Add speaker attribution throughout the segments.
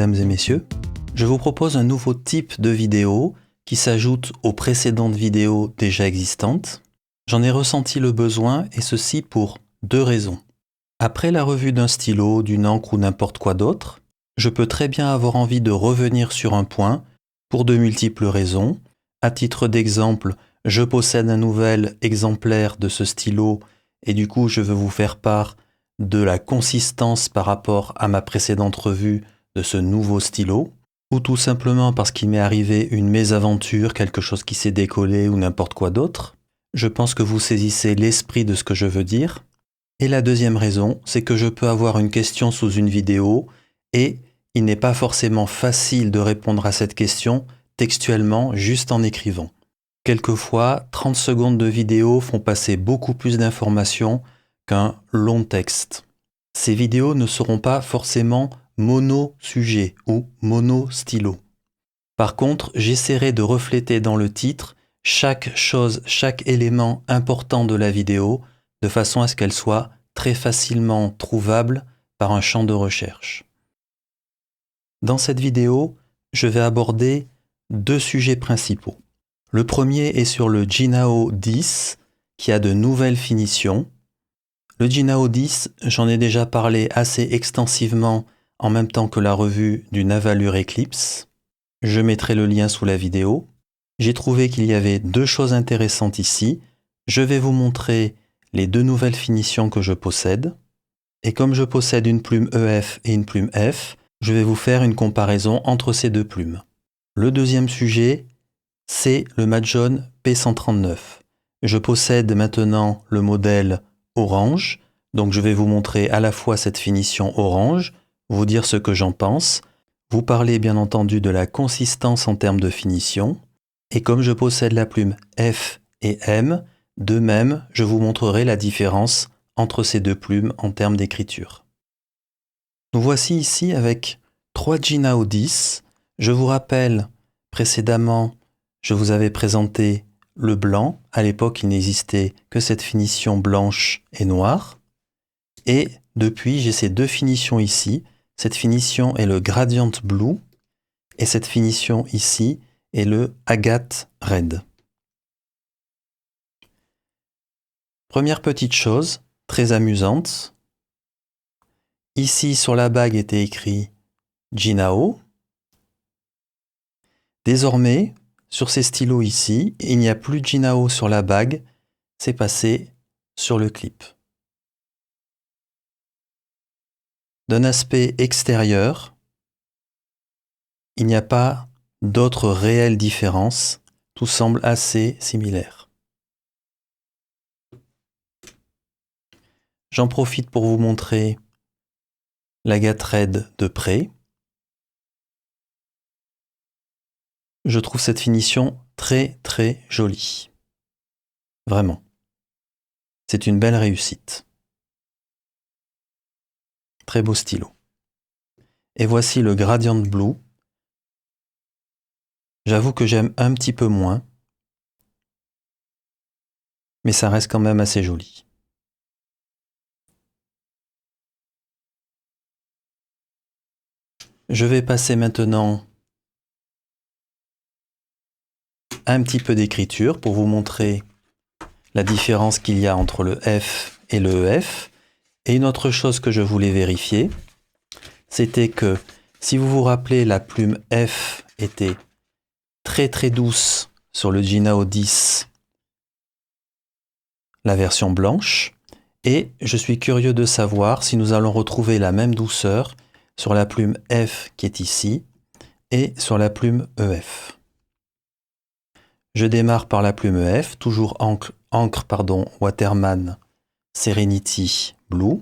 Speaker 1: mesdames et messieurs. Je vous propose un nouveau type de vidéo qui s'ajoute aux précédentes vidéos déjà existantes. J'en ai ressenti le besoin et ceci pour deux raisons. Après la revue d'un stylo, d'une encre ou n'importe quoi d'autre, je peux très bien avoir envie de revenir sur un point pour de multiples raisons. À titre d'exemple, je possède un nouvel exemplaire de ce stylo et du coup je veux vous faire part de la consistance par rapport à ma précédente revue de ce nouveau stylo, ou tout simplement parce qu'il m'est arrivé une mésaventure, quelque chose qui s'est décollé ou n'importe quoi d'autre. Je pense que vous saisissez l'esprit de ce que je veux dire. Et la deuxième raison, c'est que je peux avoir une question sous une vidéo et il n'est pas forcément facile de répondre à cette question textuellement juste en écrivant. Quelquefois, 30 secondes de vidéo font passer beaucoup plus d'informations qu'un long texte. Ces vidéos ne seront pas forcément mono-sujet ou mono-stylo. Par contre, j'essaierai de refléter dans le titre chaque chose, chaque élément important de la vidéo de façon à ce qu'elle soit très facilement trouvable par un champ de recherche. Dans cette vidéo, je vais aborder deux sujets principaux. Le premier est sur le Jinhao 10 qui a de nouvelles finitions. Le Jinhao 10, j'en ai déjà parlé assez extensivement en même temps que la revue du Navalure Eclipse. Je mettrai le lien sous la vidéo. J'ai trouvé qu'il y avait deux choses intéressantes ici. Je vais vous montrer les deux nouvelles finitions que je possède. Et comme je possède une plume EF et une plume F, je vais vous faire une comparaison entre ces deux plumes. Le deuxième sujet, c'est le Mahjong P139. Je possède maintenant le modèle orange, donc je vais vous montrer à la fois cette finition orange, vous dire ce que j'en pense, vous parler bien entendu de la consistance en termes de finition, et comme je possède la plume F et M, de même, je vous montrerai la différence entre ces deux plumes en termes d'écriture. Nous voici ici avec 3 Jinhao 10. Je vous rappelle, précédemment, je vous avais présenté le blanc. À l'époque, il n'existait que cette finition blanche et noire. Et depuis, j'ai ces deux finitions ici. Cette finition est le Gradient Blue et cette finition ici est le Agate Red. Première petite chose, très amusante. Ici, sur la bague était écrit Jinhao. Désormais, sur ces stylos ici, il n'y a plus de Jinhao sur la bague, c'est passé sur le clip. D'un aspect extérieur, il n'y a pas d'autre réelle différence, tout semble assez similaire. J'en profite pour vous montrer l'Agate Red de près. Je trouve cette finition très très jolie. Vraiment. C'est une belle réussite. Très beau stylo. Et voici le Gradient Blue. J'avoue que j'aime un petit peu moins, mais ça reste quand même assez joli. Je vais passer maintenant un petit peu d'écriture pour vous montrer la différence qu'il y a entre le F et le EF. Et une autre chose que je voulais vérifier, c'était que si vous vous rappelez, la plume F était très très douce sur le Jinhao 10, la version blanche. Et je suis curieux de savoir si nous allons retrouver la même douceur sur la plume F qui est ici et sur la plume EF. Je démarre par la plume EF, toujours encre Waterman Serenity Blue.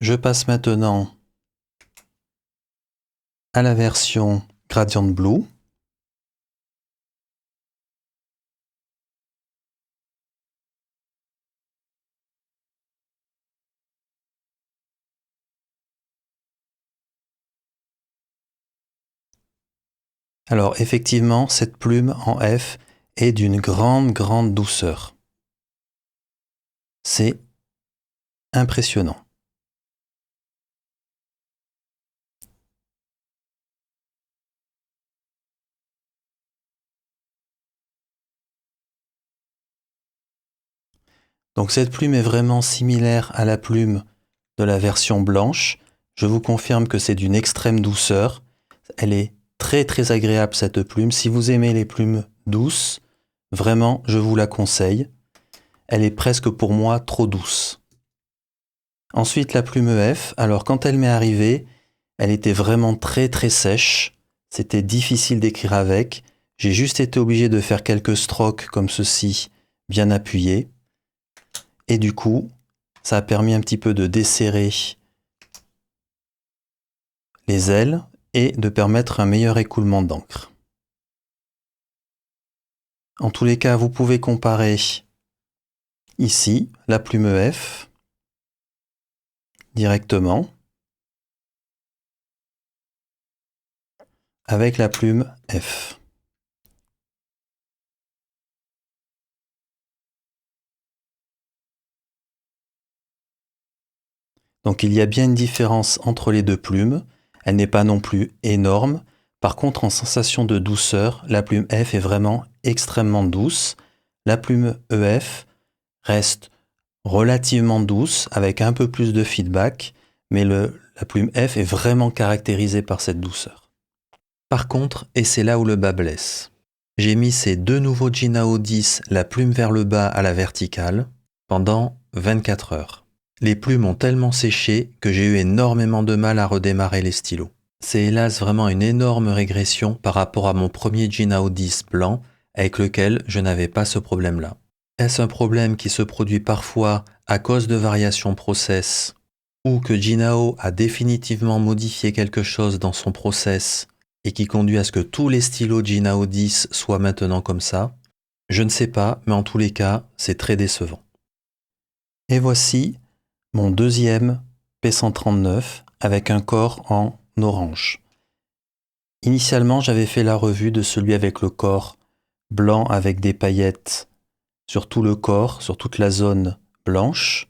Speaker 1: Je passe maintenant à la version Gradient Blue. Alors effectivement, cette plume en F est d'une grande douceur. C'est impressionnant. Donc cette plume est vraiment similaire à la plume de la version blanche. Je vous confirme que c'est d'une extrême douceur. Elle est très agréable cette plume. Si vous aimez les plumes douces, vraiment, je vous la conseille. Elle est presque pour moi trop douce. Ensuite, la plume F. Alors quand elle m'est arrivée, elle était vraiment très sèche. C'était difficile d'écrire avec. J'ai juste été obligé de faire quelques strokes comme ceci, bien appuyés. Et du coup, ça a permis un petit peu de desserrer les ailes et de permettre un meilleur écoulement d'encre. En tous les cas, vous pouvez comparer ici la plume F directement avec la plume F. Donc il y a bien une différence entre les deux plumes. Elle n'est pas non plus énorme. Par contre, en sensation de douceur, la plume F est vraiment extrêmement douce. La plume EF reste relativement douce avec un peu plus de feedback, mais la plume F est vraiment caractérisée par cette douceur. Par contre, et c'est là où le bas blesse, j'ai mis ces deux nouveaux Jinhao 10, la plume vers le bas à la verticale, pendant 24 heures. Les plumes ont tellement séché que j'ai eu énormément de mal à redémarrer les stylos. C'est hélas vraiment une énorme régression par rapport à mon premier Jinhao 10 blanc avec lequel je n'avais pas ce problème-là. Est-ce un problème qui se produit parfois à cause de variations process ou que Jinhao a définitivement modifié quelque chose dans son process et qui conduit à ce que tous les stylos Jinhao 10 soient maintenant comme ça? Je ne sais pas, mais en tous les cas, c'est très décevant. Et voici mon deuxième P139 avec un corps en orange. Initialement, j'avais fait la revue de celui avec le corps blanc avec des paillettes sur tout le corps, sur toute la zone blanche,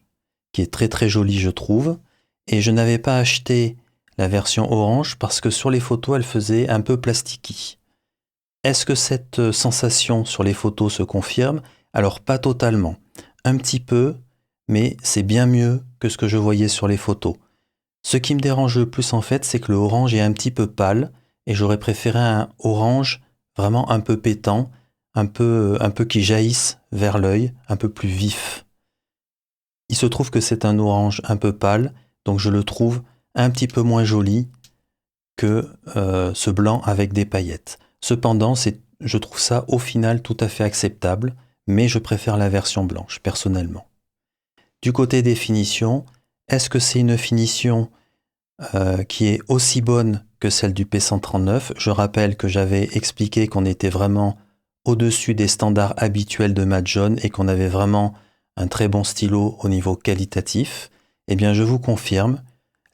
Speaker 1: qui est très jolie je trouve, et je n'avais pas acheté la version orange parce que sur les photos elle faisait un peu plastiquée. Est-ce que cette sensation sur les photos se confirme? Alors pas totalement, un petit peu, mais c'est bien mieux que ce que je voyais sur les photos. Ce qui me dérange le plus en fait, c'est que le orange est un petit peu pâle et j'aurais préféré un orange vraiment un peu pétant, un peu qui jaillisse vers l'œil, un peu plus vif. Il se trouve que c'est un orange un peu pâle, donc je le trouve un petit peu moins joli que ce blanc avec des paillettes. Cependant, je trouve ça au final tout à fait acceptable, mais je préfère la version blanche, personnellement. Du côté des finitions, est-ce que c'est une finition qui est aussi bonne que celle du P139? Je rappelle que j'avais expliqué qu'on était vraiment au-dessus des standards habituels de Matte Jaune et qu'on avait vraiment un très bon stylo au niveau qualitatif. Eh bien, je vous confirme,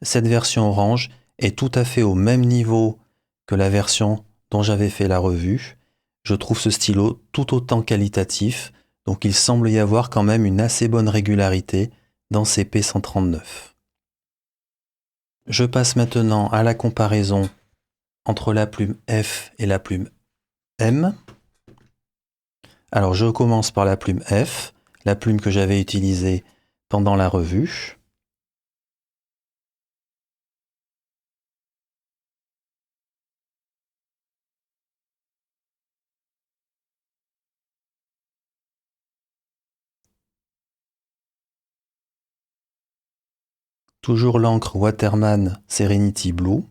Speaker 1: cette version orange est tout à fait au même niveau que la version dont j'avais fait la revue. Je trouve ce stylo tout autant qualitatif, donc il semble y avoir quand même une assez bonne régularité dans ces P139. Je passe maintenant à la comparaison entre la plume F et la plume M. Alors je commence par la plume F, la plume que j'avais utilisée pendant la revue. Toujours l'encre Waterman Serenity Blue.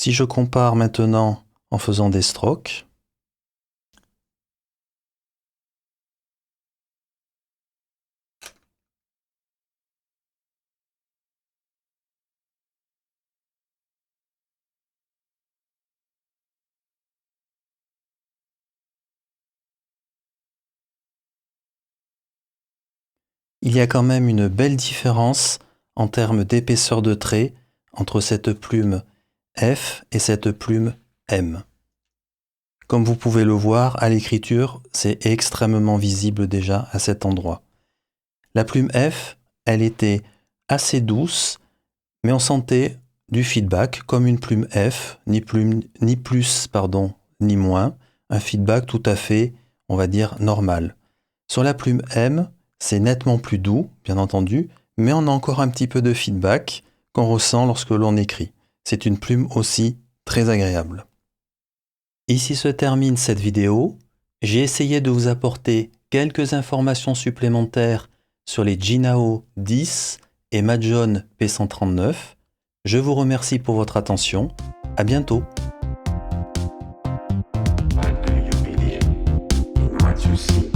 Speaker 1: Si je compare maintenant en faisant des strokes, il y a quand même une belle différence en termes d'épaisseur de trait entre cette plume F et cette plume M. Comme vous pouvez le voir, à l'écriture, c'est extrêmement visible déjà à cet endroit. La plume F, elle était assez douce, mais on sentait du feedback comme une plume F, ni plus, ni moins, un feedback tout à fait, on va dire, normal. Sur la plume M, c'est nettement plus doux, bien entendu, mais on a encore un petit peu de feedback qu'on ressent lorsque l'on écrit. C'est une plume aussi très agréable. Ici se termine cette vidéo. J'ai essayé de vous apporter quelques informations supplémentaires sur les Jinhao 10 et Majohn P139. Je vous remercie pour votre attention. À bientôt.
Speaker 2: Why do you believe in what you see?